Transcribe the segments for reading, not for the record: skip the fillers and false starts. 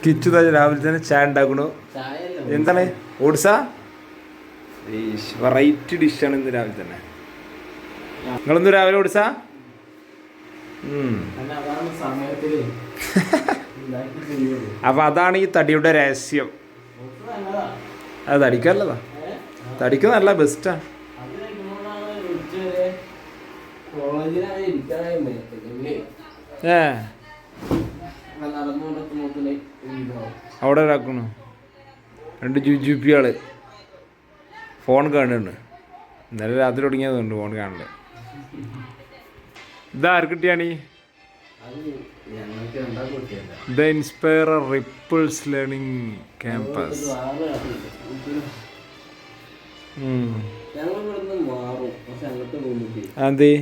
കിച്ചു രാവിലെ തന്നെ ചായ ഉണ്ടാക്കണു. എന്താണ് ഓട്സാ? വെറൈറ്റി ഡിഷാണ് ഇന്ന് രാവിലെ തന്നെ. നിങ്ങളൊന്ന് രാവിലെ ഓട്സാ? അപ്പൊ അതാണ് ഈ തടിയുടെ രഹസ്യം. അത് തടിക്കല്ലതാ, തടിക്ക് നല്ല ബെസ്റ്റാ. അവിടെ ഇതാക്കണു 2 ജുജുപ്പികള് ഫോൺ കാണുന്നുണ്ട്. ഇന്നലെ രാത്രി തുടങ്ങിയതുണ്ട് ഫോൺ കാണല്. ഇതാർക്കിട്ടിയാണ് ദ ഇൻസ്പയറർ റിപ്പിൾസ് ലേണിംഗ് ക്യാമ്പസ്. അതെ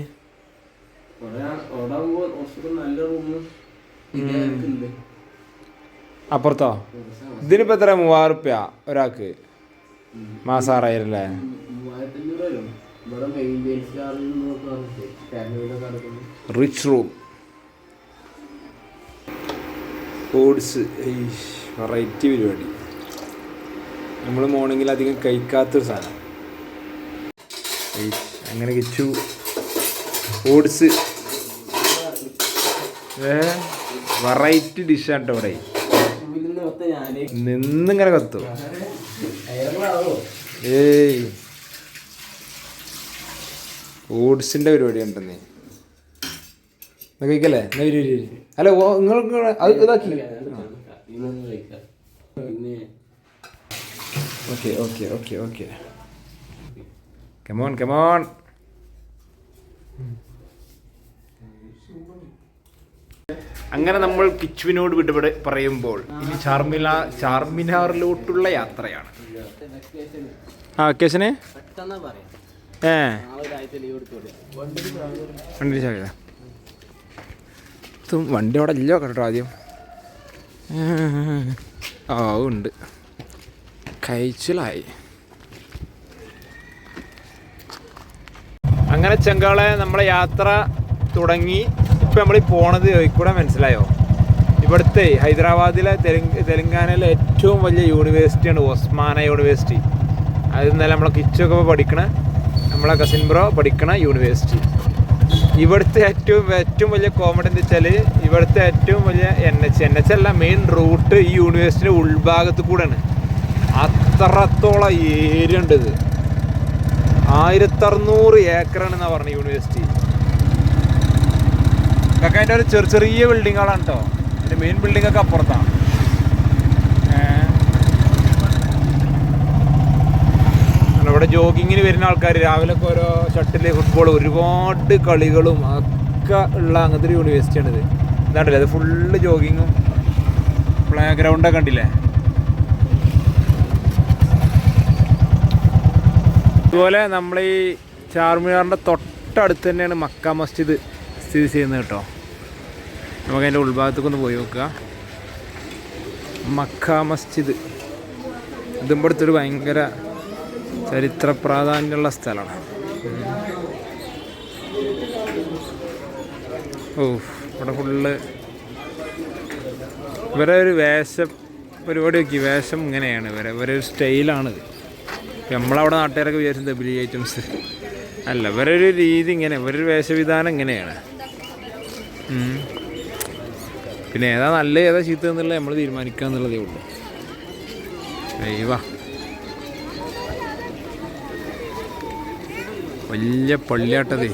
അപ്പുറത്തോ? ഇതിനിപ്പോ എത്ര? 3000 റുപ്യ ഒരാൾക്ക് മാസം 6000 റിച്ച് റൂം. ഓട്സ് വെറൈറ്റി പരിപാടി. നമ്മൾ മോർണിംഗിൽ അധികം കഴിക്കാത്തൊരു സാധനം. അങ്ങനെ കിച്ചു ഓട്സ് വെറൈറ്റി ഡിഷാണ് കേട്ടോ. ഇവിടെ നിന്നിങ്ങനെ കത്തും. ഓട്സിന്റെ പരിപാടി ഉണ്ടെന്നേ കഴിക്കല്ലേ? അല്ല നിങ്ങൾ അത് ഇതാക്കി. Okay okay okay okay come on come on. അങ്ങനെ നമ്മൾ കിച്ചുവിനോട് വിടുപെടെ പറയുമ്പോൾ ഇനി ചാർമിനാറിലോട്ടുള്ള യാത്രയാണ്. ആ വെക്കേഷന് വണ്ടി അവിടെ ഇല്ലോ കേട്ടോ. ആദ്യം ഉണ്ട് കഴിച്ചിലായി. അങ്ങനെ ചെങ്കാളെ നമ്മളെ യാത്ര തുടങ്ങി. ഇപ്പം നമ്മൾ പോണത് കോഴിക്കോട്. മനസ്സിലായോ? ഇവിടുത്തെ ഹൈദരാബാദിലെ തെലങ്കാനയിലെ ഏറ്റവും വലിയ യൂണിവേഴ്സിറ്റിയാണ് ഒസ്മാന യൂണിവേഴ്സിറ്റി. അത് ഇന്നലെ നമ്മളെ കിച്ചൊക്കെ പഠിക്കണ നമ്മളെ കസിൻ ബ്രോ പഠിക്കണ യൂണിവേഴ്സിറ്റി. ഇവിടുത്തെ ഏറ്റവും വലിയ കോമഡി എന്താ വെച്ചാൽ ഇവിടുത്തെ ഏറ്റവും വലിയ NH അല്ല, മെയിൻ റൂട്ട് ഈ യൂണിവേഴ്സിറ്റിയുടെ ഉൾഭാഗത്ത് കൂടെയാണ്. അത്രത്തോളം ഏരിയ ഉണ്ട്. ഇത് 1600 ഏക്കറാണെന്നാണ് പറഞ്ഞത് യൂണിവേഴ്സിറ്റി. ഒക്കെ അതിൻ്റെ ഒരു ചെറിയ ബിൽഡിങ്ങുകളാണ് കേട്ടോ. അതിൻ്റെ മെയിൻ ബിൽഡിംഗ് ഒക്കെ അപ്പുറത്താണ്. ഇവിടെ ജോഗിങ്ങിന് വരുന്ന ആൾക്കാർ രാവിലെ ഓരോ ഷട്ടിൽ, ഫുട്ബോൾ, ഒരുപാട് കളികളും ഒക്കെ ഉള്ള അങ്ങനത്തെ ഒരു യൂണിവേഴ്സിറ്റിയാണിത്. ഇതാണ്ടല്ലേ അത് ഫുള്ള് ജോഗിങ്ങും പ്ലേ ഗ്രൗണ്ടൊക്കെ കണ്ടില്ലേ. അതുപോലെ നമ്മൾ ഈ ചാർമിനാറിൻ്റെ തൊട്ടടുത്ത് തന്നെയാണ് മക്ക മസ്ജിദ് സ്ഥിതി ചെയ്യുന്നത് കേട്ടോ. നമുക്ക് അതിൻ്റെ ഉൾഭാഗത്തേക്കൊന്ന് പോയി നോക്കുക. മക്ക മസ്ജിദ് ഇതുമ്പോഴത്തൊരു ഭയങ്കര ചരിത്ര പ്രാധാന്യമുള്ള സ്ഥലമാണ്. ഇവിടെ ഫുള്ള് ഇവരെ ഒരു വേഷ പരിപാടി നോക്കി. വേഷം ഇങ്ങനെയാണ് ഇവരെ ഒരു സ്റ്റൈലാണിത്. നമ്മളവിടെ നാട്ടുകാരൊക്കെ വിചാരിച്ചത് ദബിലി ഐറ്റംസ് അല്ല, ഇവരൊരു രീതി ഇങ്ങനെ, ഇവരൊരു വേഷവിധാനം ഇങ്ങനെയാണ്. പിന്നെ ഏതാ നല്ല ഏതാ ചീത്ത എന്നുള്ളത് നമ്മൾ തീരുമാനിക്കുക എന്നുള്ളതേ ഉള്ളൂ. വലിയ പള്ളിയാട്ടതേ.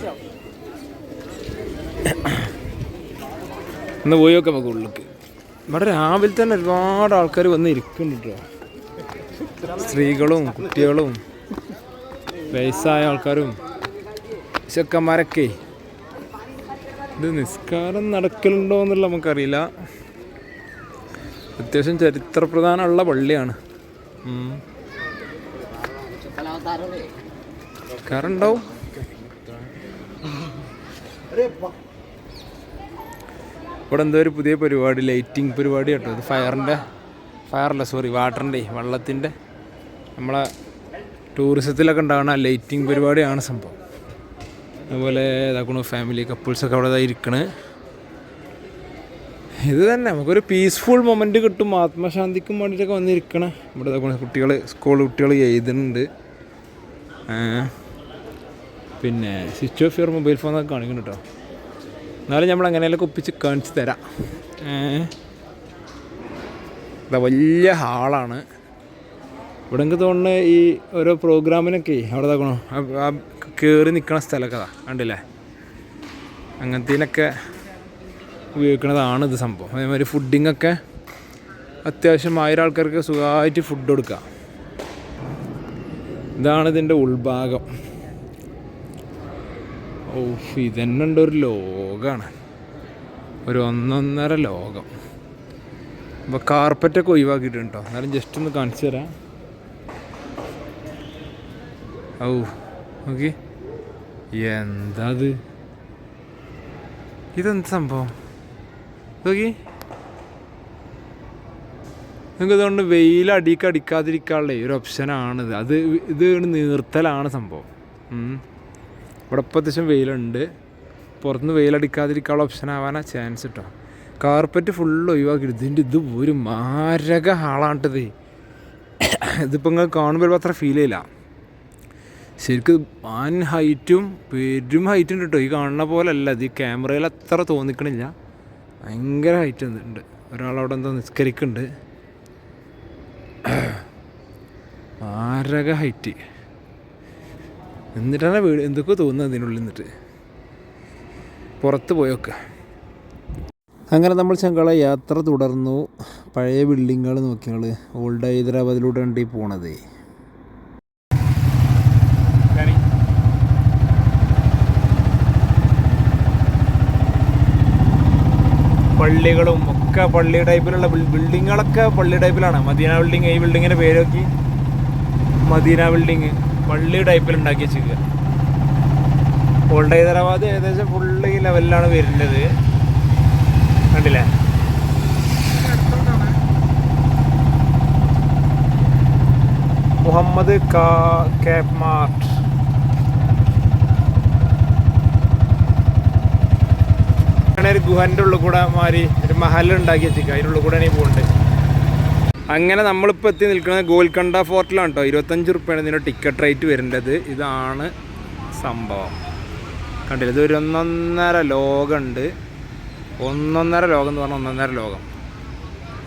ഒന്ന് പോയി നോക്കാം നമുക്ക് ഉള്ളിലേക്ക്. ഇവിടെ രാവിലെ തന്നെ ഒരുപാട് ആൾക്കാർ വന്ന് ഇരിക്കുന്നുണ്ട് കേട്ടോ. സ്ത്രീകളും കുട്ടികളും വയസ്സായ ആൾക്കാരും ചെക്കന്മാരൊക്കെ. ഇത് നിസ്കാരം നടക്കലുണ്ടോ എന്നുള്ള നമുക്കറിയില്ല. അത്യാവശ്യം ചരിത്രപ്രധാനമുള്ള പള്ളിയാണ്. നിസ്കാരമുണ്ടാവും. ഇവിടെ എന്തോ ഒരു പുതിയ പരിപാടി, ലൈറ്റിംഗ് പരിപാടി കേട്ടോ. ഇത് വാട്ടറിൻ്റെ വെള്ളത്തിൻ്റെ നമ്മളെ ടൂറിസത്തിലൊക്കെ ഉണ്ടാകുന്ന ലൈറ്റിംഗ് പരിപാടിയാണ് സംഭവം. അതുപോലെ ഇതാക്കണു ഫാമിലി കപ്പിൾസൊക്കെ അവിടെ ഇരിക്കണ്. ഇത് തന്നെ നമുക്കൊരു പീസ്ഫുൾ മൊമെൻറ്റ് കിട്ടും, ആത്മശാന്തിക്കും വേണ്ടിയിട്ടൊക്കെ വന്നിരിക്കണം. ഇവിടെ കുട്ടികൾ സ്കൂൾ കുട്ടികൾ എഴുതുന്നുണ്ട്. പിന്നെ സ്വിച്ച് ഓഫ് യുവർ മൊബൈൽ ഫോണൊക്കെ കാണിക്കണം കേട്ടോ. എന്നാലും നമ്മൾ എങ്ങനെയൊക്കെ ഒപ്പിച്ച് കാണിച്ച് തരാം. ഇതാ വലിയ ഹാളാണ്. ഇവിടെ എനിക്ക് തോന്നുന്നു ഈ ഓരോ പ്രോഗ്രാമിനൊക്കെ അവിടെ നോക്കണോ ആ കയറി നിൽക്കണ സ്ഥലമൊക്കെ അതാ കണ്ടില്ലേ, അങ്ങനത്തേനൊക്കെ ഉപയോഗിക്കുന്നതാണ് ഇത് സംഭവം. അതേമാതിരി ഫുഡിങ്ങൊക്കെ അത്യാവശ്യം 1000 ആൾക്കാർക്ക് സുഖമായിട്ട് ഫുഡ് കൊടുക്കുക. ഇതാണ് ഇതിൻ്റെ ഉൾഭാഗം. ഓ ഇതന്നെ ഉണ്ട്, ഒരു ലോകമാണ്, ഒരു 1.5 ലോകം. അപ്പോൾ കാർപ്പറ്റൊക്കെ ഒഴിവാക്കിയിട്ടുണ്ട് കേട്ടോ. എന്നാലും ജസ്റ്റ് ഒന്ന് കാണിച്ചു തരാം. ഓ ഓക്കെ, എന്താ അത്, ഇതെന്ത് സംഭവം നോക്കി. നിങ്ങൾക്ക് അതുകൊണ്ട് വെയിൽ അടിക്കാതിരിക്കാനുള്ള ഒരു ഓപ്ഷനാണിത്. ഇത് നീർത്തലാണ് സംഭവം. ഇവിടെ ഇപ്പോൾ അത്യാവശ്യം വെയിലുണ്ട്, പുറത്തുനിന്ന് വെയിലടിക്കാതിരിക്കാനുള്ള ഓപ്ഷൻ ആവാനാണ് ചാൻസ് കേട്ടോ. കാർപ്പറ്റ് ഫുള്ള് ഒഴിവാക്കി. ഇത് ഒരു മാരക ഹാളാണിട്ടത്. ഇതിപ്പോൾ നിങ്ങൾ കാണുമ്പോൾ അത്ര ഫീൽ ചെയ്യില്ല. ശരിക്കും ഹൈറ്റും പെരും ഹൈറ്റ് ഉണ്ട് കേട്ടോ. ഈ കാണുന്ന പോലെ അല്ല, ഇത് ഈ ക്യാമറയിൽ അത്ര തോന്നിക്കണില്ല. ഭയങ്കര ഹൈറ്റ് ഉണ്ട്. ഒരാളവിടെ എന്തോ നിസ്കരിക്കുന്നുണ്ട്. മാരക ഹൈറ്റ്. എന്നിട്ടാണ് വീട് എന്തൊക്കെ തോന്നുന്നത് അതിനുള്ളിൽ നിന്നിട്ട്. പുറത്ത് പോയൊക്കെ അങ്ങനെ നമ്മൾ ചങ്കള യാത്ര തുടർന്നു. പഴയ ബിൽഡിങ്ങുകൾ നോക്കിയാൽ ഓൾഡ് ഹൈദരാബാദിലൂടെ ഉണ്ട് ഈ പോണത്. പള്ളികളും ഒക്കെ പള്ളി ടൈപ്പിലുള്ള ബിൽഡിങ്ങുകളൊക്കെ പള്ളി ടൈപ്പിലാണ്. മദീന ബിൽഡിങ്, ഈ ബിൽഡിങ്ങിൻ്റെ പേര് നോക്കി, മദീന ബിൽഡിങ് പള്ളി ടൈപ്പിൽ ഉണ്ടാക്കി വെച്ചിരിക്കുക. ഓൾഡ് ഹൈദരാബാദ് ഏകദേശം ഫുള്ള് ഈ ലെവലിലാണ് വരുന്നത്. കണ്ടില്ലേ, മുഹമ്മദ് കാപ്പ് മാർട്ട്. ഒരു ഗുഹൻ്റെ ഉള്ളിൽ കൂടെ മാറി ഒരു മഹൽ ഉണ്ടാക്കി വെച്ചിരിക്കുക. അതിനുള്ളിൽ കൂടെ ആണ് പോകുന്നുണ്ട്. അങ്ങനെ നമ്മളിപ്പോൾ എത്തി നിൽക്കുന്നത് ഗോൽക്കൊണ്ട ഫോർട്ടിലാണ് കേട്ടോ. 25 റുപ്യാണ് ഇതിൻ്റെ ടിക്കറ്റ് റേറ്റ് വരേണ്ടത്. ഇതാണ് സംഭവം. കണ്ടില്ല, ഇത് ഒരു 1.5 ലോകമുണ്ട്. 1.5 ലോകം എന്ന് പറഞ്ഞാൽ 1.5 ലോകം.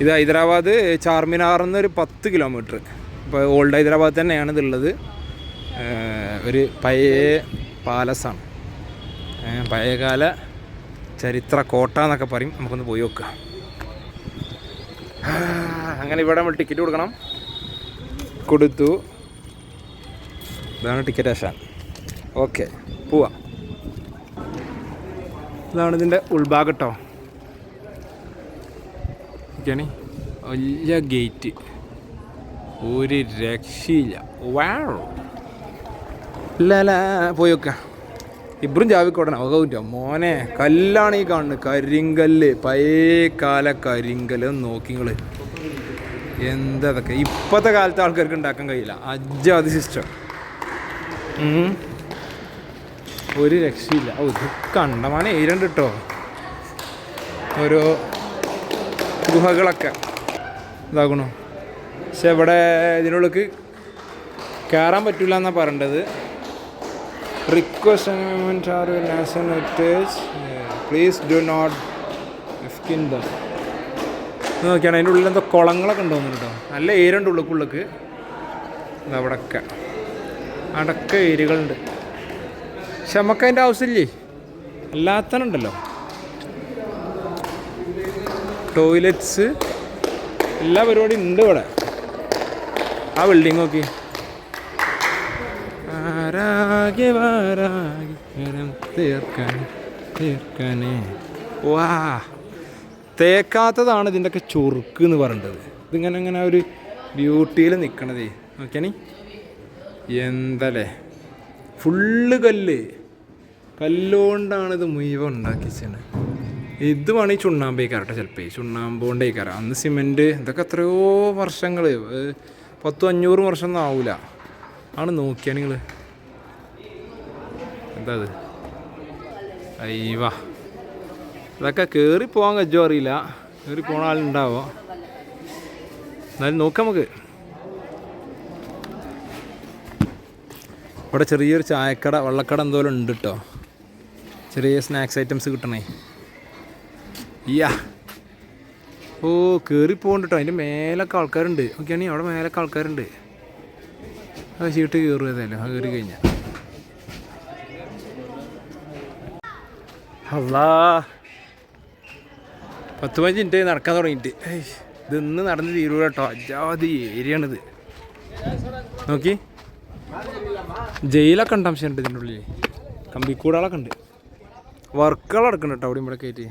ഇത് ഹൈദരാബാദ് ചാർമിനാറിൽ നിന്ന് ഒരു 10 കിലോമീറ്റർ. ഇപ്പോൾ ഓൾഡ് ഹൈദരാബാദ് തന്നെയാണ് ഇതുള്ളത്. ഒരു പഴയ പാലസാണ്, പഴയകാല ചരിത്ര കോട്ട എന്നൊക്കെ പറയും. നമുക്കൊന്ന് പോയി നോക്കുക. അങ്ങനെ ഇവിടെ നമ്മൾ ടിക്കറ്റ് കൊടുക്കണം. കൊടുത്തു. ഇതാണ് ടിക്കറ്റ് ആശാൻ. ഓക്കെ, പോവാം. ഇതാണ് ഇതിൻ്റെ ഉൾഭാഗം കേട്ടോ. ഓക്കെയാണ്, വലിയ ഗേറ്റ്, ഒരു രക്ഷയില്ല. വാവ്, ഇല്ല പോയി നോക്കാം. ഇബ്രും ജാവിക്കോടന ഒകൗറ്റ മോനെ, കല്ലാണ് ഈ കാണുന്നത്, കരിങ്കല്ല്, പഴയ കാല കരിങ്കല്ല്. നോക്കിങ്ങൾ എന്താതൊക്കെ ഇപ്പോഴത്തെ കാലത്തെ ആൾക്കാർക്ക് ഉണ്ടാക്കാൻ കഴിയില്ല. അജാതി സിസ്റ്റം, ഒരു രക്ഷയില്ല. ഓ ഇത് കണ്ടമാനം ഏരുണ്ട് കേട്ടോ. ഓരോ ഗുഹകളൊക്കെ ഇതാകണോ. പക്ഷെ ഇവിടെ ഇതിനുള്ളിൽ കയറാൻ പറ്റില്ല എന്നാണ് പറയേണ്ടത്. Request are national heritage, please do not skin ദം. നോക്കിയാണ് അതിൻ്റെ ഉള്ളിൽ എന്തോ കുളങ്ങളൊക്കെ ഉണ്ടോന്നു കേട്ടോ. നല്ല ഏരുണ്ട് ഉള്ളിലേക്ക്. അവിടെയൊക്കെ അടക്ക ഏരിയകളുണ്ട്. പക്ഷെ നമുക്ക് അതിൻ്റെ ആവശ്യമില്ലേ, അല്ലാത്തനുണ്ടല്ലോ. ടോയ്ലറ്റ്സ്, എല്ലാ പരിപാടിയും ഉണ്ട് ഇവിടെ. ആ ബിൽഡിംഗ് നോക്കി. വാ, തേക്കാത്തതാണ് ഇതിൻ്റെയൊക്കെ ചൊറുക്ക് എന്ന് പറയേണ്ടത്. ഇതിങ്ങനെ ഒരു ബ്യൂട്ടിയിൽ നിൽക്കണതേ. നോക്കിയാണി എന്തല്ലേ, ഫുള്ള് കല്ലുകൊണ്ടാണ് ഇത് മുഴുവൻ ഉണ്ടാക്കിച്ചത്. ഇത് വേണമെങ്കിൽ ചുണ്ണാമ്പേക്കാരട്ടെ, ചിലപ്പോൾ ചുണ്ണാമ്പ് കൊണ്ടേക്കാരം. അന്ന് സിമെൻറ്റ്, ഇതൊക്കെ എത്രയോ വർഷങ്ങൾ, 100-500 വർഷം ഒന്നും ആവില്ല. ആണ് നോക്കിയാൽ നിങ്ങൾ. എന്താ അത്, അയ്യവാ അതൊക്കെ കയറി പോകാൻ കജ്ജോ അറിയില്ല, കയറി പോണ ആളുണ്ടാവോ, എന്നാലും നോക്കാം നമുക്ക്. ഇവിടെ ചെറിയൊരു ചായക്കട, വെള്ളക്കട എന്തോലും ഉണ്ട് കേട്ടോ, ചെറിയ സ്നാക്സ് ഐറ്റംസ് കിട്ടണേ. യാ ഓ കയറി പോകുന്നുണ്ട് കേട്ടോ, അതിൻ്റെ മേലൊക്കെ ആൾക്കാരുണ്ട്. നോക്കിയാണെങ്കിൽ അവിടെ മേലൊക്കെ ആൾക്കാരുണ്ട്. അത് ചീട്ട് കയറും ഏതായാലും, അത് കയറി കഴിഞ്ഞാൽ. അല്ലാ 10-15 മിനിറ്റ് നടക്കാൻ തുടങ്ങിയിട്ട്. ഇതൊന്ന് നടന്ന് തീരൂല കേട്ടോ, അജാതി ഏരിയാണിത്. നോക്കി ജയിലൊക്കെ ഉണ്ട്, അംശമുണ്ട് ഇതിൻ്റെ ഉള്ളിൽ, കമ്പിക്കൂടാളൊക്കെ ഉണ്ട്, വർക്കുകൾ നടക്കുന്നുണ്ട് കേട്ടോ അവിടെ ഇവിടെ കയറ്റി.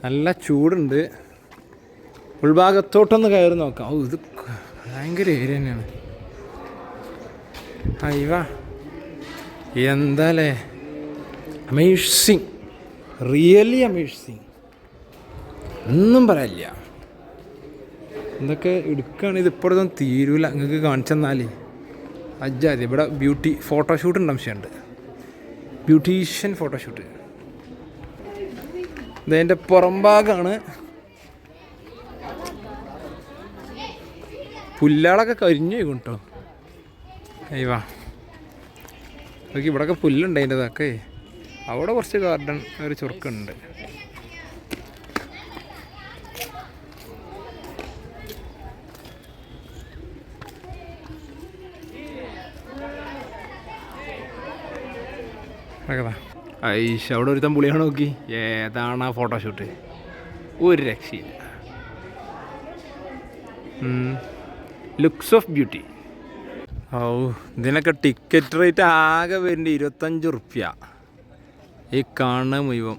നല്ല ചൂടുണ്ട്. ഉൾഭാഗത്തോട്ടൊന്ന് കയറി നോക്കാം. ഓ ഇത് ഭയങ്കര ഏരിയ തന്നെയാണ്. അയ്യവാ എന്താല്ലേ, അമേസിങ്, റിയലി അമേസിങ്, ഒന്നും പറയാനില്ല. എന്തൊക്കെ എടുക്കുകയാണ്, ഇത് ഇപ്പോഴൊന്നും തീരൂല. നിങ്ങൾക്ക് കാണിച്ചു തന്നാലേ അജ്ജാതി. ഇവിടെ ബ്യൂട്ടി ഫോട്ടോഷൂട്ട് ഉണ്ട്, അംശമുണ്ട്, ബ്യൂട്ടീഷ്യൻ ഫോട്ടോഷൂട്ട്. ഇതതിൻ്റെ പുറം ഭാഗമാണ്. പുല്ലുകളൊക്കെ കരിഞ്ഞു പോയിക്കും കേട്ടോ. അയ്യവാ നോക്കി ഇവിടെയൊക്കെ പുല്ലുണ്ട് അതിൻ്റെതൊക്കെ. അവിടെ കുറച്ച് ഗാർഡൻ ഒരു ചുരുക്കുണ്ട്. ഐഷ് അവിടെ ഒരുത്തൻ പുളിയാണ്. നോക്കി ഏതാണ് ആ ഫോട്ടോഷൂട്ട്, ഒരു രക്ഷയില്ല. Looks of beauty. ഓ ഇതിനൊക്കെ ടിക്കറ്റ് റേറ്റ് ആകെ വരുന്നുണ്ട് 25 ഉറുപ്പ്യ ഈ കാണുന്ന മുഴുവൻ.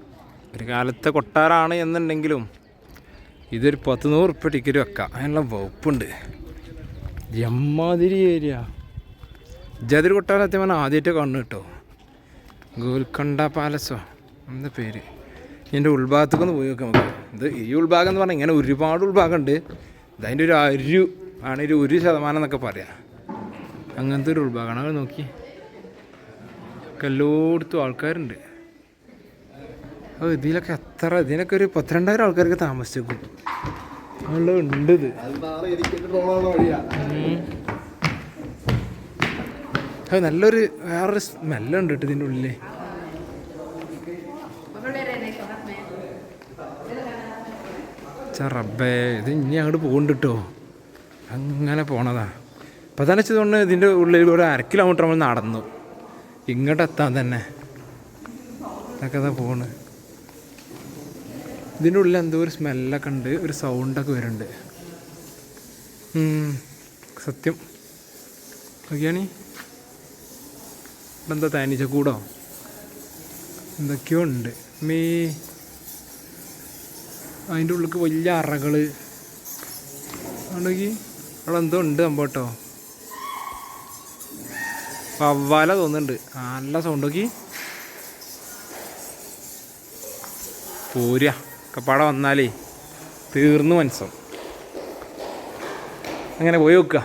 ഒരു കാലത്തെ കൊട്ടാരാണ് എന്നുണ്ടെങ്കിലും ഇതൊരു 100-100 ഉറുപ്പ്യ ടിക്കറ്റ് വെക്കാം, അതിനുള്ള വകുപ്പുണ്ട്. എമ്മാതിരി ഏരിയ, ജാതിരി കൊട്ടാരം എത്തിയപ്പോൾ ആദ്യമായിട്ട് കാണുന്നു കേട്ടോ. ഗോൽക്കൊണ്ട പാലസോ എന്താ പേര്. ഇതിൻ്റെ ഉൾഭാഗത്തേക്കൊന്ന് പോയി നോക്കാം നമുക്ക്. ഇത് ഈ ഉൾഭാഗം എന്ന് പറഞ്ഞാൽ ഇങ്ങനെ ഒരുപാട് ഉൾഭാഗമുണ്ട്. ഇതതിൻ്റെ ഒരു ആണ്, ഒരു 1% എന്നൊക്കെ പറയാം. അങ്ങനത്തെ ഒരു ഉൾഭാഗമാണ്. അത് നോക്കി എല്ലായിടത്തും ആൾക്കാരുണ്ട്. അത് ഇതിലൊക്കെ എത്ര, ഇതിനൊക്കെ ഒരു 12,000 ആൾക്കാർക്ക് താമസിച്ചേക്കും. അതുള്ള ഉണ്ട് ഇത്. അത് നല്ലൊരു വേറൊരു സ്മെല്ലുണ്ട് കേട്ടോ ഇതിൻ്റെ ഉള്ളിൽ. റബ്ബേ ഇത് ഇനി അങ്ങോട്ട് പോകുന്നുണ്ട് കേട്ടോ, അങ്ങനെ പോണതാ. അപ്പം തന്നെ വെച്ചതുകൊണ്ട് ഇതിൻ്റെ ഉള്ളിൽ ഒരു 1/2 കിലോമീറ്റർ നമ്മൾ നടന്നു ഇങ്ങോട്ട് എത്താൻ തന്നെ. അതൊക്കെ അതാ പോണ്. ഇതിൻ്റെ ഉള്ളിൽ എന്തോ ഒരു സ്മെല്ലൊക്കെ ഉണ്ട്, ഒരു സൗണ്ടൊക്കെ വരുന്നുണ്ട്. സത്യം നോക്കിയാണ്. ഇവിടെ എന്താ തേനീച്ചക്കൂടോ എന്തൊക്കെയോ ഉണ്ട്. അതിൻ്റെ ഉള്ളിലേക്ക് വലിയ അറകൾ ഉണ്ടെങ്കിൽ അവിടെ എന്തോ ഉണ്ട് സംഭവട്ടോ. വവ്വാല തോന്നുന്നുണ്ട്, നല്ല സൗണ്ട്. നോക്കി പോരാ കപ്പാട വന്നാലേ തീർന്നു മനസ്സം. അങ്ങനെ പോയി നോക്കുക.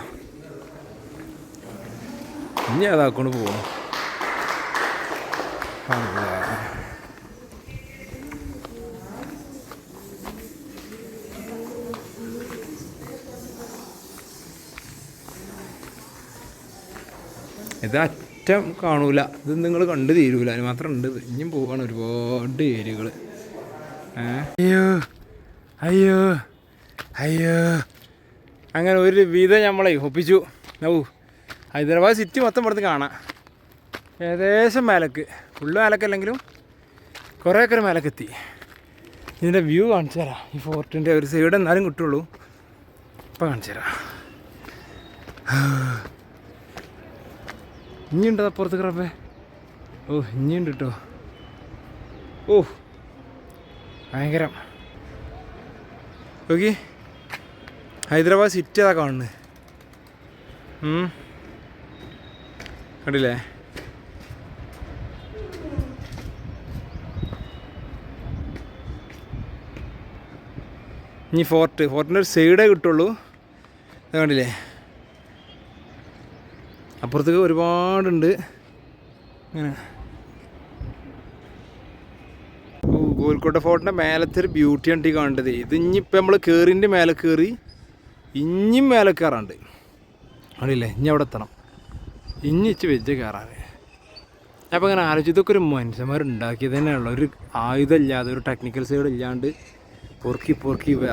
ഇനി അതാക്കൊണ്ട് പോകുന്നു. ഇത് അറ്റം കാണൂല, ഇത് നിങ്ങൾ കണ്ടു തീരൂല, അതിന് മാത്രം ഉണ്ട്. ഇനിയും പോവാണ് ഒരുപാട് ഏരിയകൾ. അയ്യോ അയ്യോ അയ്യോ അങ്ങനെ ഒരു വിധം നമ്മളെ ഒപ്പിച്ചു. ഓ ഹൈദരാബാദ് സിറ്റി മൊത്തം ഇവിടുന്ന് കാണാം. ഏകദേശം മേലക്ക്, ഫുള്ള് മേലക്കല്ലെങ്കിലും കുറേയൊക്കെ ഒരു മേലക്കെത്തി. ഇതിൻ്റെ വ്യൂ കാണിച്ചു തരാം. ഈ ഫോർട്ടിൻ്റെ ഒരു സൈഡ് എന്നാലും കിട്ടുള്ളൂ. ഇപ്പം കാണിച്ചു തരാം. ഇനിയുണ്ട് അപ്പുറത്ത് ക്രബേ. ഓ ഇനിയുണ്ട് കേട്ടോ. ഓ ഭയങ്കരം. ഓക്കെ ഹൈദരാബാദ് സിറ്റി അതാ കാണുന്നത്. കണ്ടില്ലേ? ഇനി ഫോർട്ടിൻ്റെ ഒരു സൈഡേ കിട്ടുള്ളൂ. അത് കണ്ടില്ലേ? അപ്പുറത്തേക്ക് ഒരുപാടുണ്ട് ഇങ്ങനെ. കോഴിക്കോട്ടെ ഫോർട്ടിൻ്റെ മേലത്തെ ഒരു ബ്യൂട്ടിയാണ് ഈ കാണേണ്ടത്. ഇത് ഇനിയിപ്പോൾ നമ്മൾ കയറിൻ്റെ മേലെ കയറി ഇനിയും മേലെ കയറാണ്ട് അറിയില്ലേ, ഇനി അവിടെ എത്തണം, ഇനിച്ച് വെച്ച് കയറാൻ. അപ്പോൾ ഇങ്ങനെ ആലോചിച്ച് ഇതൊക്കെ ഒരു മനുഷ്യന്മാരുണ്ടാക്കിയത് തന്നെയുള്ള ഒരു ആയുധം ഇല്ലാതെ ഒരു ടെക്നിക്കൽ സൈഡ് ഇല്ലാണ്ട് പൊറുക്കി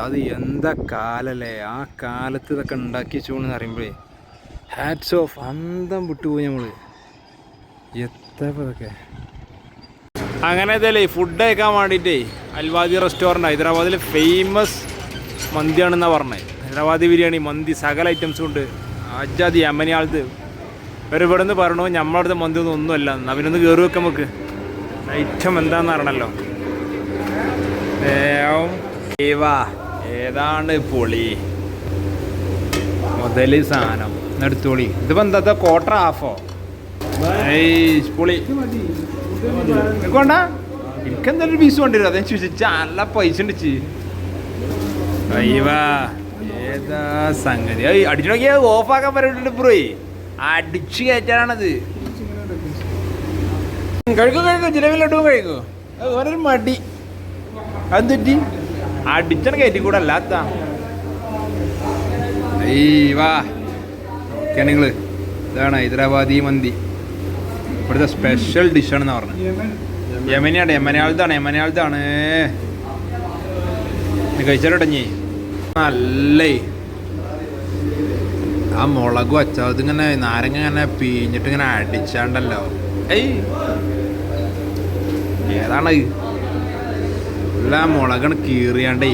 അത് എന്താ കാലല്ലേ. ആ കാലത്ത് ഇതൊക്കെ ഉണ്ടാക്കി വെച്ചോണെന്ന് അറിയുമ്പോഴേ ഹാറ്റ്സ് ഓഫ്, അന്തം വിട്ടുപോയി നമ്മൾ. എത്ര ഇതൊക്കെ അങ്ങനെ ഇതല്ലേ ഫുഡ് കഴിക്കാൻ വേണ്ടിയിട്ടേ അൽവാദി റെസ്റ്റോറൻറ്റ് ഹൈദരാബാദിൽ ഫേമസ് മന്തിയാണെന്നാണ് പറഞ്ഞത്. ഹൈദരാബാദി ബിരിയാണി, മന്തി, സകല ഐറ്റംസും ഉണ്ട്. അജാതി യമനി ആളത് ഒരു ഇവിടെ നിന്ന് പറയണു നമ്മളവിടുത്തെ മന്തി ഒന്നുമല്ല. അവനൊന്ന് കയറി വെക്കാം നമുക്ക്, ഐറ്റം എന്താണെന്ന് അറിയണമല്ലോ. ഏതാണ് പൊളി മുതല് സാധനം എടുത്തോളി. ഇതിപ്പോൾ എന്താ ക്വാർട്ടർ ഹാഫോ? പൊളി കൊണ്ട എനിക്കെന്തായാലും പീസ് കൊണ്ടുവരും. അതേ ചോദിച്ചു നല്ല പൈസ ഉണ്ട്. അയ്യവാ ഏതാ സംഗതി അടിച്ചു നോക്കിയാൽ ഓഫാക്കാൻ പറഞ്ഞിട്ടുണ്ട്. ബ്രോയി അടിച്ചു കയറ്റാനാണത്. കഴിക്കോ ജിലേബിലോട്ടും കഴിക്കോ. ഓരൊരു മടി അത് തെറ്റി അടിച്ചാണ് കയറ്റി കൂടെ അല്ലാത്ത. വാ ഓക്കെ നിങ്ങൾ, ഇതാണ് ഹൈദരാബാദി മന്തി. ഇവിടുത്തെ സ്പെഷ്യൽ ഡിഷാണെന്ന് പറഞ്ഞത്. യമനിയാളതാണ് കഴിച്ചാലോടഞ്ഞി. നല്ല ആ മുളകും അച്ചാവത് ഇങ്ങനെ നാരങ്ങ ഇങ്ങനെ പിഴിഞ്ഞിട്ട് ഇങ്ങനെ അടിച്ചാണ്ടല്ലോ. ഏതാണ് എല്ലാ മുളകാണ് കീറിയാണ്ടേ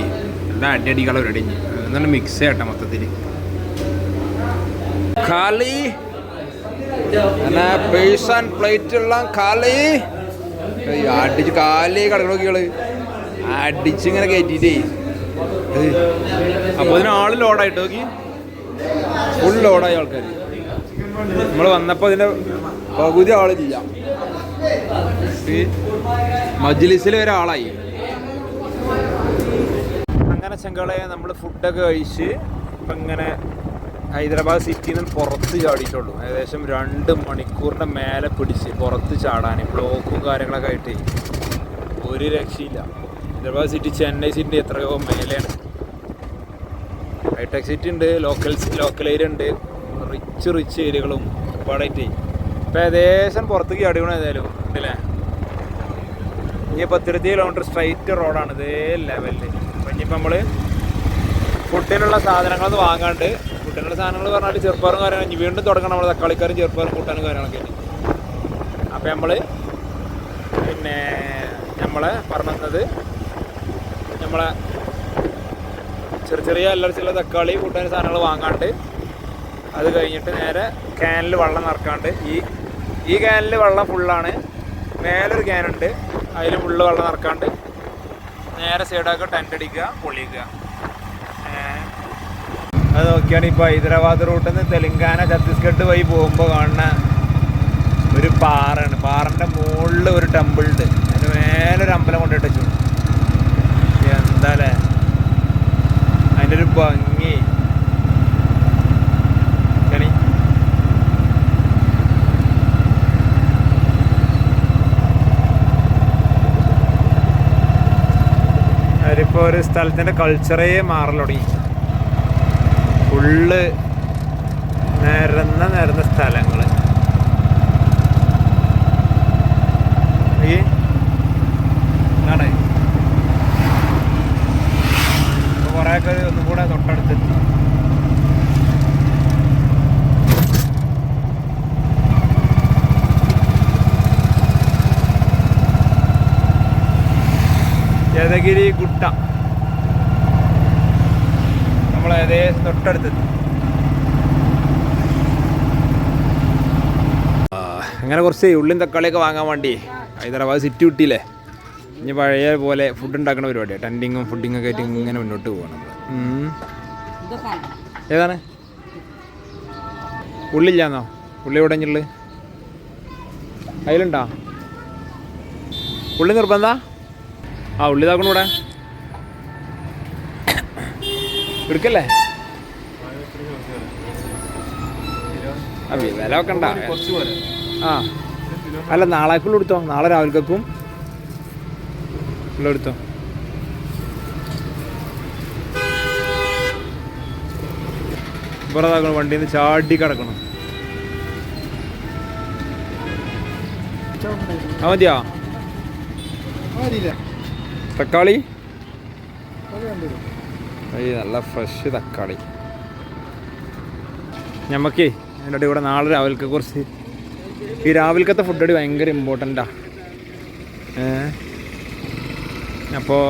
എല്ലാം അടികളെ ഒരടിഞ്ഞ് എന്നാണ് മിക്സ് ചെയ്യട്ടെ മൊത്തത്തിൽ. ഖാലി പൈസ പ്ലേറ്റുള്ള ഖാലി അടിച്ച് കാലി കടകളൊക്കെകള് അടിച്ചിങ്ങനെ കയറ്റിട്ടേ. അപ്പോൾ ഇതിന് ആള് ലോഡായിട്ട് നോക്കി, ഫുൾ ലോഡായ ആൾക്കാർ. നമ്മൾ വന്നപ്പോൾ അതിൻ്റെ പകുതി ആളില്ല. മജ്ലിസിൽ ഒരാളായി. അങ്ങനെ ചെങ്കളെ നമ്മൾ ഫുഡൊക്കെ കഴിച്ച് ഇപ്പം ഇങ്ങനെ ഹൈദരാബാദ് സിറ്റിയിൽ നിന്ന് പുറത്ത് ചാടിയിട്ടുള്ളൂ. ഏകദേശം 2 മണിക്കൂറിൻ്റെ മേലെ പിടിച്ച് പുറത്ത് ചാടാൻ. ബ്ലോക്കും കാര്യങ്ങളൊക്കെ ആയിട്ട് ഒരു രക്ഷയില്ല. ഹൈദരാബാദ് സിറ്റി ചെന്നൈ സിറ്റി എത്രയോ മേലെയാണ്. ഹൈടെക് സിറ്റി ഉണ്ട്, ലോക്കൽ ഏരിയ ഉണ്ട്, റിച്ച് ഏരിയകളും ഒരുപാടായിട്ട്. ഇപ്പം ഏകദേശം പുറത്തേക്ക് ചാടിക്കണം ഏതായാലും ഉണ്ടല്ലേ. ഇനി 10-20 കിലോമീറ്റർ സ്ട്രൈറ്റ് റോഡാണ് ഇതേ ലെവലിൽ. അപ്പം ഇനിയിപ്പോൾ നമ്മൾ ഫുഡിനുള്ള സാധനങ്ങളൊന്നും വാങ്ങാണ്ട്, ഫുഡിനുള്ള സാധനങ്ങൾ പറഞ്ഞാൽ ചെറുപ്പാറും കാര്യങ്ങളും ഇനി വീണ്ടും തുടങ്ങണം. നമ്മൾ തക്കാളിക്കാരും ചെറുപ്പാറും കൂട്ടാനും കാര്യങ്ങളൊക്കെ. അപ്പം നമ്മളെ പറഞ്ഞത് നമ്മളെ ചെറിയ അല്ലറച്ചുള്ള തക്കാളി കൂട്ടാൻ സാധനങ്ങൾ വാങ്ങാണ്ട് അത് കഴിഞ്ഞിട്ട് നേരെ ക്യാനിൽ വെള്ളം നിറക്കാണ്ട്, ഈ ക്യാനിൽ വെള്ളം ഫുള്ളാണ്, മേലൊരു ക്യാനുണ്ട് അതിൽ ഫുള്ള് വെള്ളം നിറക്കാണ്ട് നേരെ സൈഡാക്കുക, ടെൻ്റ് അടിക്കുക, പൊള്ളിക്കുക. അത് നോക്കിയാണ് ഇപ്പോൾ ഹൈദരാബാദ് റൂട്ടിൽ നിന്ന് തെലങ്കാന ഛത്തീസ്ഗഡ് വഴി പോകുമ്പോൾ കാണുന്ന ഒരു പാറയാണ്. പാറൻ്റെ മുകളിൽ ഒരു ടെമ്പിൾ ഉണ്ട്, അതിന് മേലൊരു അമ്പലം കൊണ്ടിട്ട് വെച്ചു. എന്താല്ലേ അതിൻ്റെ ഒരു ഭംഗി. അവരിപ്പോൾ ഒരു സ്ഥലത്തിൻ്റെ കൾച്ചറേ മാറൽ തുടങ്ങി. ഫുള്ള് നിരന്ന സ്ഥലങ്ങൾ. ആണ് ഇപ്പോൾ കുറേയൊക്കെ ഒന്നും കൂടെ തൊട്ടടുത്തെത്തി. യദഗിരി ഗുട്ട നമ്മൾ ഏകദേശം തൊട്ടടുത്തെത്തി. അങ്ങനെ കുറച്ച് ഉള്ളിയും തക്കാളിയൊക്കെ വാങ്ങാൻ വേണ്ടി ഹൈദരാബാദ് സിറ്റി കിട്ടിയില്ലേ. ഇനി പഴയ പോലെ ഫുഡ് ഉണ്ടാക്കുന്ന പരിപാടിയാണ്. ടെൻറ്റിങ്ങും ഫുഡിങ്ങൊക്കെ ആയിട്ട് ഇങ്ങനെ മുന്നോട്ട് പോകണം നമ്മൾ. ഏതാണ് ഉള്ളില്ലാന്നോ? ഉള്ളി എവിടെഞ്ഞുള്ളു? അതിലുണ്ടോ ഉള്ളി? നിർബന്ധ ആ ഉള്ളി താക്കണം ഇവിടെ എടുക്കല്ലേ. വില വെക്കണ്ട. ആ അല്ല, നാളേക്കുള്ള എടുത്തോ, നാളെ രാവിലേക്കും ഉള്ള എടുത്തോ. ഇവിടെ വണ്ടിയിൽ നിന്ന് ചാടി കിടക്കണം. ആ മതിയോ? തക്കാളി നല്ല ഫ്രഷ് തക്കാളി. ഞമ്മക്കേ അതിൻ്റെ ഇവിടെ നാളെ രാവിലത്തെ കുറച്ച് ഈ രാവിലത്തെ ഫുഡ് അടി ഭയങ്കര ഇമ്പോർട്ടൻ്റാണ്. അപ്പോൾ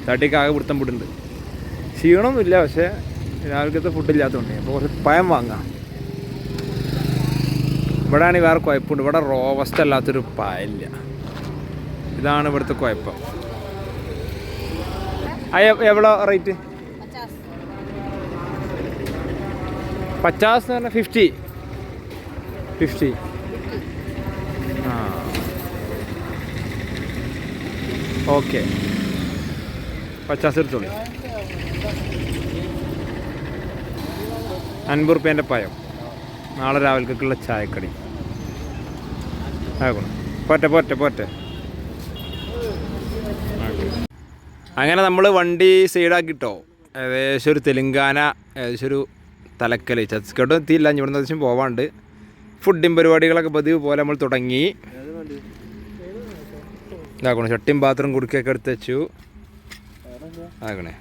തട്ടിക്കാകെ പിടുത്തം പിടുണ്ട്. ക്ഷീണമൊന്നുമില്ല, പക്ഷേ രാവിലത്തെ ഫുഡ് ഇല്ലാത്തതുകൊണ്ട് അപ്പോൾ കുറച്ച് പഴം വാങ്ങാം. ഇവിടെ ആണെങ്കിൽ വേറെ കുഴപ്പമുണ്ട്, ഇവിടെ റോവസ്റ്റ് അല്ലാത്തൊരു പഴമില്ല. ഇതാണ് ഇവിടുത്തെ കുഴപ്പം. എവിടെ റേറ്റ്? 50 എന്ന് പറഞ്ഞാൽ 50. ആ ഓക്കെ, 50 എടുത്തോളൂ. 50 റുപ്യേൻ്റെ പഴം. നാളെ രാവിലേക്കുള്ള ചായക്കടി ആകണം. പോറ്റെ. അങ്ങനെ നമ്മൾ വണ്ടി സൈഡാക്കിട്ടോ. ഏകദേശം ഒരു തെലുങ്കാന, ഏകദേശം ഒരു തലക്കൽ, ഛത്തീസ്ഗഡ് എത്തിയില്ല. ഇവിടുന്ന് ദിവസം പോവാണ്ട്. ഫുഡിങ് പരിപാടികളൊക്കെ പതിവ് പോലെ നമ്മൾ തുടങ്ങി. ഇതാക്കണം, ചട്ടിയും പാത്രം കുടുക്കൊക്കെ എടുത്ത് വെച്ചു. ആകണേ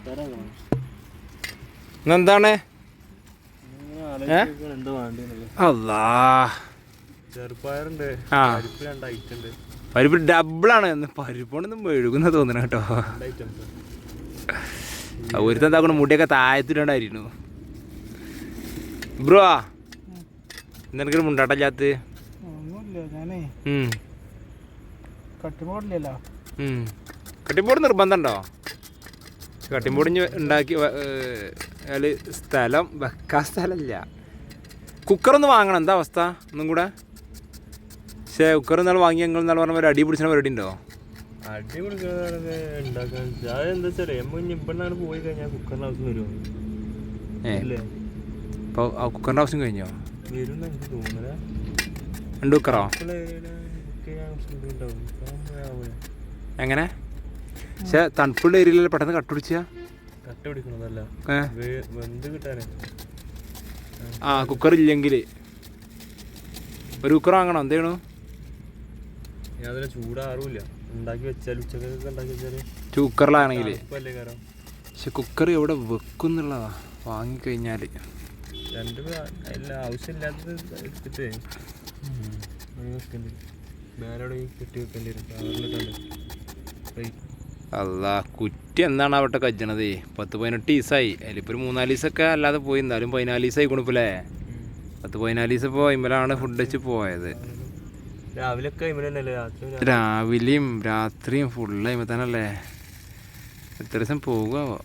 ഇന്നെന്താണ്? അല്ലാ, ആ പരിപ്പ് ഡബിളാണ്. പരിപ്പോണ്ടൊന്നും മെഴുകുന്ന തോന്നണ കേട്ടോ. ഒരുത്തം എന്താക്കണം, മുടിയൊക്കെ താഴത്തിട്ടുണ്ടായിരുന്നു. ബ്രോ എന്തെങ്കിലും മുണ്ടാട്ടല്ലാത്ത കട്ടിംബോർഡ് നിർബന്ധമുണ്ടോ? കട്ടിംബോർഡ് ഉണ്ടാക്കി അതിൽ സ്ഥലം വെക്കാൻ സ്ഥലമില്ല. കുക്കറൊന്ന് വാങ്ങണം. എന്താ അവസ്ഥ ഒന്നും കൂടെ? പക്ഷേ കുക്കർ ഇന്നാൾ വാങ്ങി ഞങ്ങൾ ഇന്നാൾ പറഞ്ഞ ഒരു അടി പിടിച്ച പരിപാടി ഉണ്ടോ? അടി പിടിക്കാതെ എന്താ വെച്ചാൽ ഇവിടുന്നാണ് പോയി കഴിഞ്ഞാൽ കുക്കറിൻ്റെ ആവശ്യം വരുമോ? അപ്പോൾ ആ കുക്കറിൻ്റെ ആവശ്യം കഴിഞ്ഞോ? വരുമെന്ന് എനിക്ക് തോന്നുന്നില്ല. 2 കുക്കറോ? എങ്ങനെ? പക്ഷേ തണുപ്പുള്ള ഏരിയയിൽ പെട്ടെന്ന് കട്ടുപിടിച്ചാ പിടിക്കണതല്ല, വെന്ത് കിട്ടാനേ. ആ കുക്കർ ഇല്ലെങ്കിൽ ഒരു കുക്കർ വാങ്ങണം. എന്ത് ചെയ്യണു? അതിന് ചൂടാറില്ല. ഉണ്ടാക്കി വെച്ചാൽ ഉച്ചക്കൊക്കെ ഉണ്ടാക്കി വെച്ചാൽ കുക്കറിലാണെങ്കിൽ. പക്ഷെ കുക്കർ എവിടെ വെക്കും എന്നുള്ളതാ വാങ്ങിക്കഴിഞ്ഞാൽ. ആവശ്യമില്ലാത്തത് എടുത്തിട്ട് വേറെ കെട്ടി വെക്കേണ്ടി വരും. അല്ല കുറ്റി എന്താണ് അവിടെ കജ്ജണത്? 10-18 ദിവസമായി. അതിലിപ്പോൾ ഒരു 3-4 ദിവസമൊക്കെ അല്ലാതെ പോയി. എന്നാലും 14 ദിവസമായി കൊടുപ്പില്ലേ? 10-14 ദിവസം ഇപ്പോൾ ഇമ്മലാണ് ഫുഡ് വെച്ച് പോയത്. രാവിലെയും രാത്രിയും ഫുള്ള് ഇമ്മ തന്നെയല്ലേ. എത്ര ദിവസം പോകുമോ?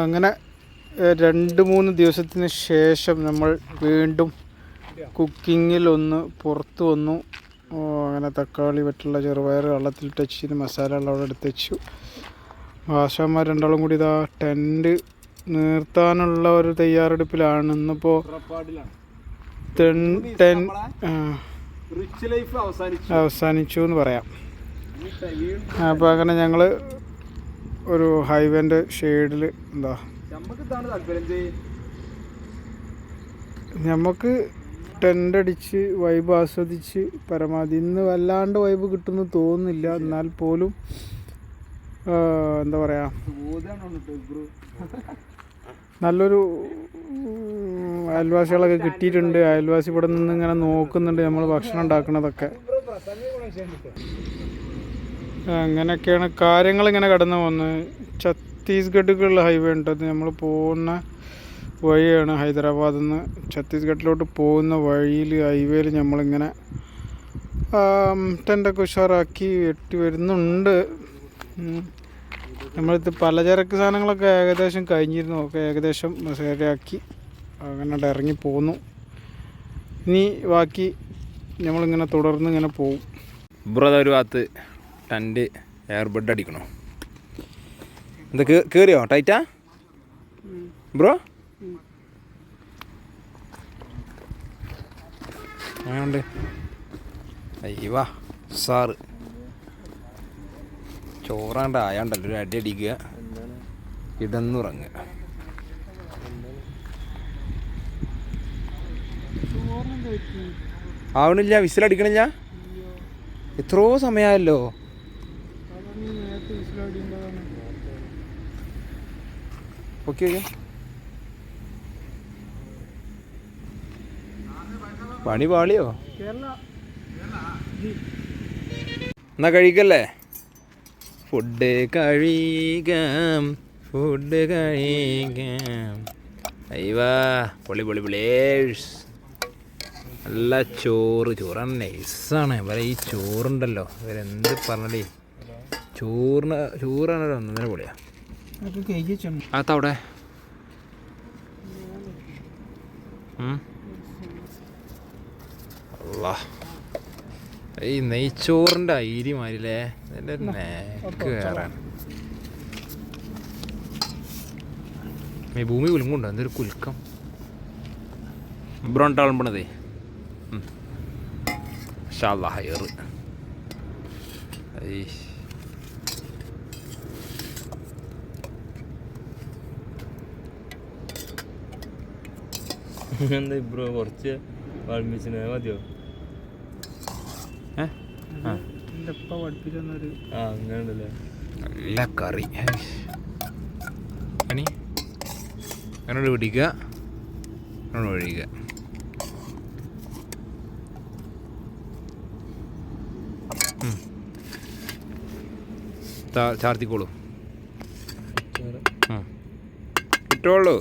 അങ്ങനെ 2-3 ദിവസത്തിന് ശേഷം നമ്മൾ വീണ്ടും കുക്കിങ്ങിൽ പുറത്ത് വന്നു. അങ്ങനെ തക്കാളി വെട്ടുള്ള ചെറുപയർ വെള്ളത്തിലിട്ട് വെച്ചിട്ട് മസാല എല്ലാം അവിടെ എടുത്ത് വെച്ചു. ആശാന്മാർ രണ്ടാളും കൂടി ഇതാ ടെൻറ്റ് നിർത്താനുള്ള ഒരു തയ്യാറെടുപ്പിലാണ്. ഇന്നിപ്പോൾ അവസാനിച്ചു എന്ന് പറയാം. അപ്പോൾ അങ്ങനെ ഞങ്ങൾ ഒരു ഹൈവേൻ്റെ ഷെയ്ഡിൽ നമുക്ക് ടെൻ്റ് അടിച്ച് വൈബ് ആസ്വദിച്ച് പരമാവധി. ഇന്ന് വല്ലാണ്ട് വൈബ് കിട്ടുമെന്ന് തോന്നുന്നില്ല. എന്നാൽ പോലും എന്താ പറയുക, നല്ലൊരു അയൽവാസികളൊക്കെ കിട്ടിയിട്ടുണ്ട്. അയൽവാസി ഇവിടെ നിന്ന് ഇങ്ങനെ നോക്കുന്നുണ്ട് നമ്മൾ ഭക്ഷണം ഉണ്ടാക്കുന്നതൊക്കെ. അങ്ങനെയൊക്കെയാണ് കാര്യങ്ങളിങ്ങനെ കടന്നു പോകുന്നത്. ഛത്തീസ്ഗഡിലേക്കുള്ള ഹൈവേ ഉണ്ട്. അത് നമ്മൾ പോകുന്ന വഴിയാണ്. ഹൈദരാബാദിൽ നിന്ന് ഛത്തീസ്ഗഡിലോട്ട് പോകുന്ന വഴിയിൽ ഹൈവേയിൽ നമ്മളിങ്ങനെ ടെൻ്റൊക്കെ ഉഷാറാക്കി വെട്ടി വരുന്നുണ്ട്. നമ്മളിത് പലചരക്ക് സാധനങ്ങളൊക്കെ ഏകദേശം കഴിഞ്ഞിരുന്നു. ഒക്കെ ഏകദേശം ശരിയാക്കി അങ്ങനെ ഇറങ്ങി പോന്നു. ഇനി ബാക്കി നമ്മളിങ്ങനെ തുടർന്ന് ഇങ്ങനെ പോവും. ബ്രോ ഒരു ഭാഗത്ത് ടെൻ്റ് എയർബഡ് അടിക്കണോ? എന്താ കയറിയോ? ടൈറ്റാ ബ്രോ? അങ്ങനെയുണ്ട് അയ്യവാ സാറ് ചോറാണ്ട് ആയാണ്ടല്ലോ ഒരു അടി അടിക്കുക കിടന്നുറങ്ങുക. ആവണില്ല, വിസിലടിക്കണില്ല. എത്രയോ സമയമല്ലോ. ഓക്കെ ഓക്കെ, പണി പാളിയോ? എന്നാ കഴിക്കല്ലേ? ഫുഡ് കഴിക്കാം, ഫുഡ് കഴിക്കാം. അയ്യവാ പൊളി പൊളി പൊളേഴ്സ്. നല്ല ചോറാണ്, നൈസാണ്. ഇവരെ ഈ ചോറുണ്ടല്ലോ, ഇവരെന്ത് പറഞ്ഞാലേ ചോറാണ് ഒന്നര പൊളിയാ. അതവിടെ അല്ലാ, ഈ നെയ്ച്ചോറിൻ്റെ അയിരി മാതിരില്ലേ, അതിൻ്റെ നേക്ക് കയറാൻ. ഈ ഭൂമി കുലുങ്ങുണ്ടോ? എന്തൊരു കുലുക്കം. ബ്രോണ്ടാളുമ്പണതേ ഹയർ. എന്താ ബ്രോ കുറച്ച് വാൾമീസിന് മതിയോ? അങ്ങനെയുണ്ടല്ലേ, നല്ല കറി. പണി അങ്ങനോട് പിടിക്കുക, അങ്ങോട്ട് ഒഴിക്കുക. ചാർത്തിക്കോളൂ, ഇട്ടോളൂ,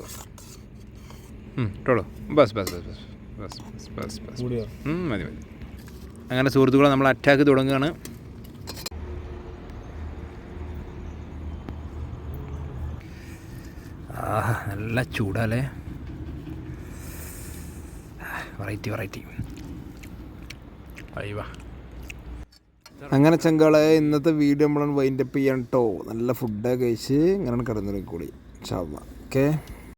ഇട്ടോളൂ. ബസ് ബസ് ബസ് ബസ് ബസ് ബസ് ബസ് ബസ് മതി മതി. അങ്ങനെ സുഹൃത്തുക്കളെ, നമ്മൾ അറ്റാക്ക് തുടങ്ങുകയാണ്. നല്ല ചൂടല്ലേ, വെറൈറ്റി വെറൈറ്റി. അയ്യവാ. അങ്ങനെ ചങ്കാളെ, ഇന്നത്തെ വീഡിയോ നമ്മൾ വൈൻഡപ്പ് ചെയ്യാൻ കേട്ടോ. നല്ല ഫുഡൊക്കെ കഴിച്ച് ഇങ്ങനെ കിടന്നിറങ്ങിക്കൂടി. ഇൻഷാ അല്ലാഹ്. ഓക്കെ.